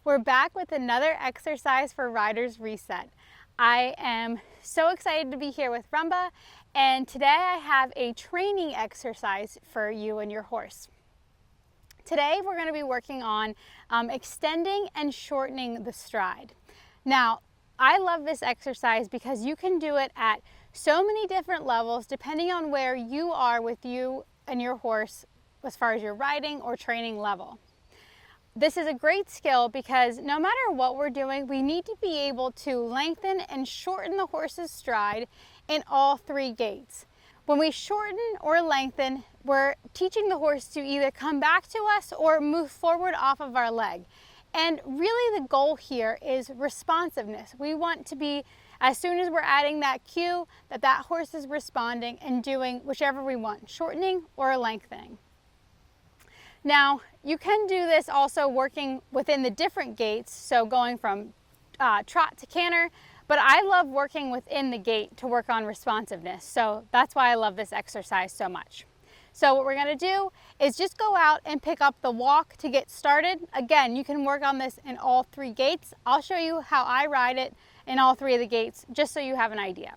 We're back with another exercise for Riders Reset. I am so excited to be here with Rumba, and today I have a training exercise for you and your horse. Today we're going to be working on extending and shortening the stride. Now, I love this exercise because you can do it at so many different levels depending on where you are with you and your horse as far as your riding or training level. This is a great skill because no matter what we're doing, we need to be able to lengthen and shorten the horse's stride in all three gaits. When we shorten or lengthen, we're teaching the horse to either come back to us or move forward off of our leg. And really the goal here is responsiveness. We want to be, as soon as we're adding that cue, that horse is responding and doing whichever we want, shortening or lengthening. Now, you can do this also working within the different gaits, so going from trot to canter, but I love working within the gait to work on responsiveness, so that's why I love this exercise so much. So what we're going to do is just go out and pick up the walk to get started. Again, you can work on this in all three gaits. I'll show you how I ride it in all three of the gaits, just so you have an idea.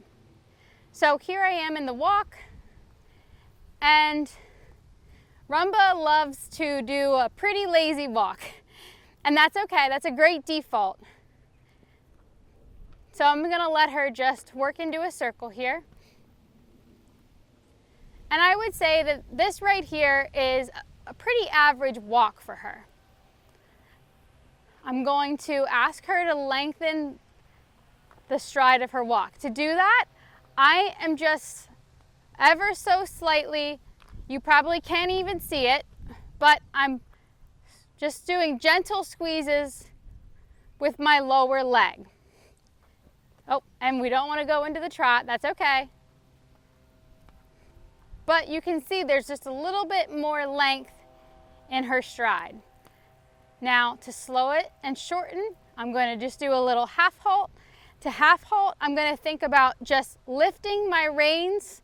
So here I am in the walk, and Rumba loves to do a pretty lazy walk, and that's okay. That's a great default. So I'm going to let her just work into a circle here. And I would say that this right here is a pretty average walk for her. I'm going to ask her to lengthen the stride of her walk. To do that, I am just ever so slightly, you probably can't even see it, but I'm just doing gentle squeezes with my lower leg. Oh, and we don't want to go into the trot, that's okay. But you can see there's just a little bit more length in her stride. Now, to slow it and shorten, I'm going to just do a little half halt. To half halt, I'm going to think about just lifting my reins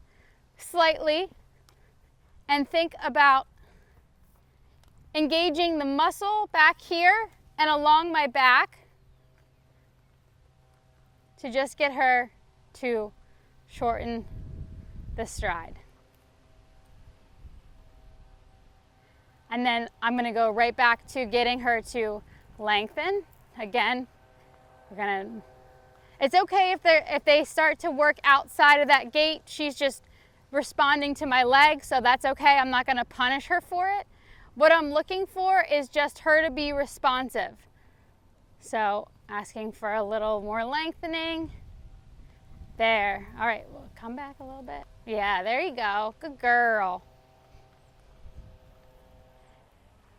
slightly and think about engaging the muscle back here and along my back to just get her to shorten the stride. And then I'm going to go right back to getting her to lengthen. Again, it's okay if they start to work outside of that gait. She's just responding to my leg, so that's okay. I'm not going to punish her for it. What I'm looking for is just her to be responsive. So asking for a little more lengthening. There. All right, we'll come back a little bit. Yeah, there you go. Good girl.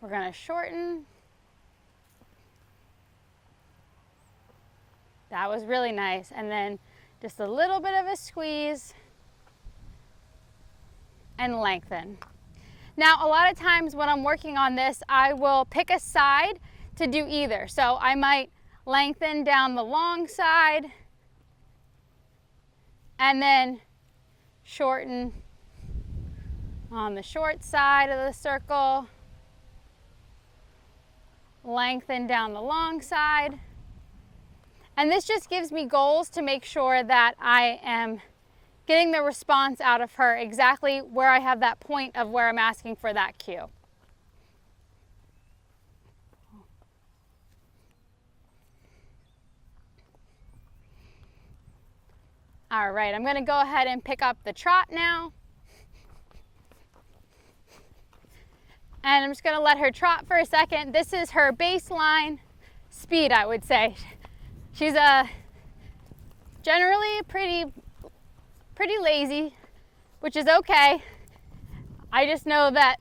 We're going to shorten. That was really nice. And then just a little bit of a squeeze and lengthen. Now, a lot of times when I'm working on this, I will pick a side to do either. So I might lengthen down the long side and then shorten on the short side of the circle, lengthen down the long side. And this just gives me goals to make sure that I am getting the response out of her exactly where I have that point of where I'm asking for that cue. All right, I'm going to go ahead and pick up the trot now. And I'm just going to let her trot for a second. This is her baseline speed, I would say. She's generally pretty lazy, which is okay. I just know that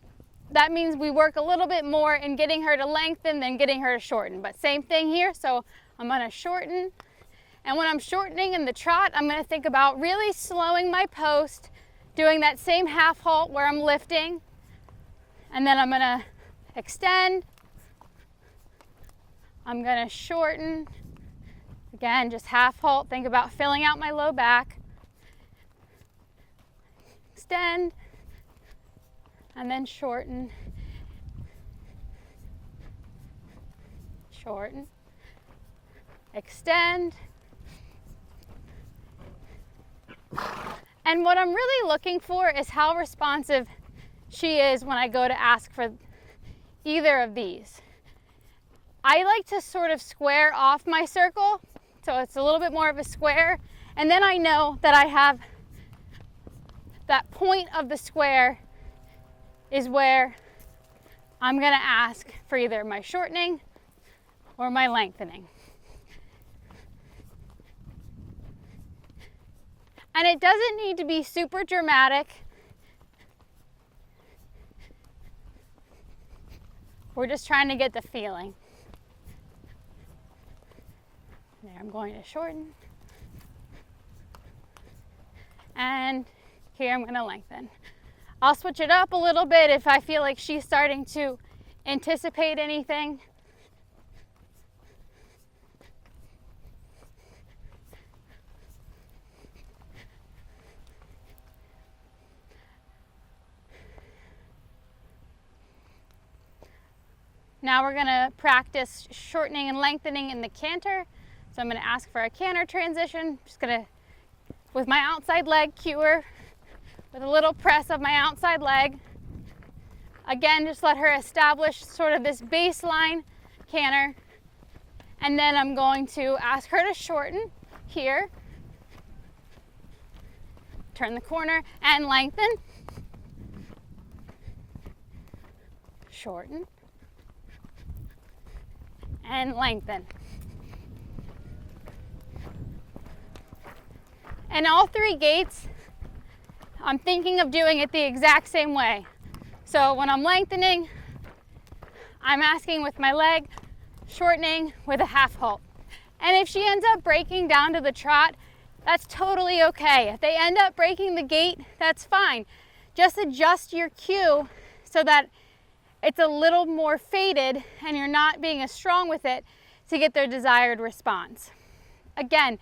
means we work a little bit more in getting her to lengthen than getting her to shorten. But same thing here, so I'm going to shorten. And when I'm shortening in the trot, I'm going to think about really slowing my post, doing that same half halt where I'm lifting. And then I'm going to extend. I'm going to shorten. Again, just half halt. Think about filling out my low back. Extend. And then shorten. shorten, extend. And what I'm really looking for is how responsive she is when I go to ask for either of these. I like to sort of square off my circle, so it's a little bit more of a square, and then I know that I have that point of the square is where I'm going to ask for either my shortening or my lengthening. And it doesn't need to be super dramatic. We're just trying to get the feeling. There, I'm going to shorten. And here I'm going to lengthen. I'll switch it up a little bit if I feel like she's starting to anticipate anything. Now we're going to practice shortening and lengthening in the canter. So I'm going to ask for a canter transition. Just going to, with my outside leg, cue her with a little press of my outside leg. Again, just let her establish sort of this baseline canter. And then I'm going to ask her to shorten here. Turn the corner and lengthen. Shorten. And lengthen. And all three gaits, I'm thinking of doing it the exact same way. So when I'm lengthening, I'm asking with my leg, shortening with a half halt. And if she ends up breaking down to the trot, that's totally okay. If they end up breaking the gait, that's fine. Just adjust your cue so that it's a little more faded and you're not being as strong with it to get their desired response. Again,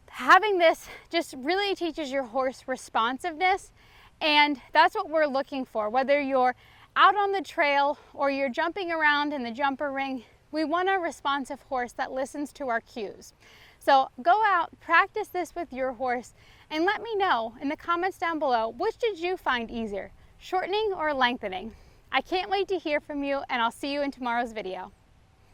having this just really teaches your horse responsiveness, and that's what we're looking for. Whether you're out on the trail or you're jumping around in the jumper ring, we want a responsive horse that listens to our cues. So go out, practice this with your horse, and let me know in the comments down below, which did you find easier, shortening or lengthening? I can't wait to hear from you, and I'll see you in tomorrow's video.